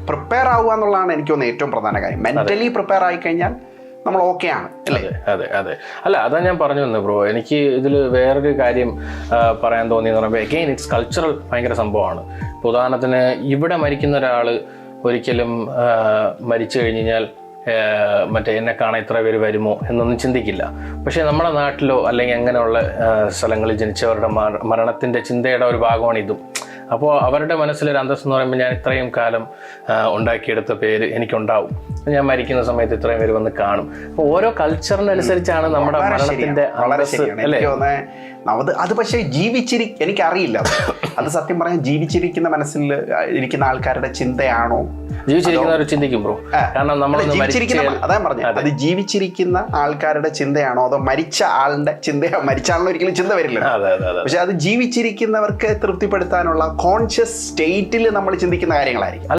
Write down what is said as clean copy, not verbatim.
Prepare ആവുക എന്നുള്ളതാണ് എനിക്ക് തോന്നുന്നത് ഏറ്റവും പ്രധാന കാര്യം. മെന്റലി പ്രിപ്പയർ ആയി കഴിഞ്ഞാൽ നമ്മൾ ഓക്കെ ആണ് അല്ലേ? അതെ അതെ. അല്ല, അതാ ഞാൻ പറഞ്ഞു വന്നത് ബ്രോ. എനിക്ക് ഇതിൽ വേറൊരു കാര്യം പറയാൻ തോന്നിയെന്ന് പറയുമ്പോൾ അഗെയിൻ ഇറ്റ്സ് കൾച്ചറൽ ഭയങ്കര സംഭവമാണ്. ഇപ്പോൾ ഉദാഹരണത്തിന് ഇവിടെ മരിക്കുന്ന ഒരാൾ ഒരിക്കലും മരിച്ചു കഴിഞ്ഞാൽ മറ്റേ എന്നെ കാണാൻ ഇത്ര പേര് വരുമോ എന്നൊന്നും ചിന്തിക്കില്ല. പക്ഷേ നമ്മുടെ നാട്ടിലോ അല്ലെങ്കിൽ അങ്ങനെയുള്ള സ്ഥലങ്ങളിൽ ജനിച്ചവരുടെ മരണത്തിൻ്റെ ചിന്തയുടെ ഒരു ഭാഗമാണ് ഇതും. അപ്പോൾ അവരുടെ മനസ്സിലൊരു അന്തസ്സ് എന്ന് പറയുമ്പോൾ ഞാൻ ഇത്രയും കാലം ഉണ്ടാക്കിയെടുത്ത പേര് എനിക്കുണ്ടാവും, ഞാൻ മരിക്കുന്ന സമയത്ത് ഇത്രയും പേര് വന്ന് കാണും. അപ്പോൾ ഓരോ കൾച്ചറിനനുസരിച്ചാണ് നമ്മുടെ മരണത്തിന്റെ അല്ലേ? അത് പക്ഷേ എനിക്കറിയില്ല. അത് സത്യം പറയാൻ ജീവിച്ചിരിക്കുന്ന മനസ്സിൽ ഇരിക്കുന്ന ആൾക്കാരുടെ ചിന്തയാണോ? ജീവിച്ചിരിക്കുന്നവർ ചിന്തിക്കും ബ്രോ. കാരണം നമ്മൾ അതാ പറഞ്ഞു, അത് ജീവിച്ചിരിക്കുന്ന ആൾക്കാരുടെ ചിന്തയാണോ അതോ മരിച്ച ആളുടെ ചിന്തയോ? മരിച്ച ആളിന് ഒരിക്കലും ചിന്ത വരില്ല. പക്ഷെ അത് ജീവിച്ചിരിക്കുന്നവർക്ക് തൃപ്തിപ്പെടുത്താനുള്ള കോൺഷ്യസ് സ്റ്റേറ്റിൽ നമ്മൾ ചിന്തിക്കുന്ന കാര്യങ്ങളായിരിക്കും.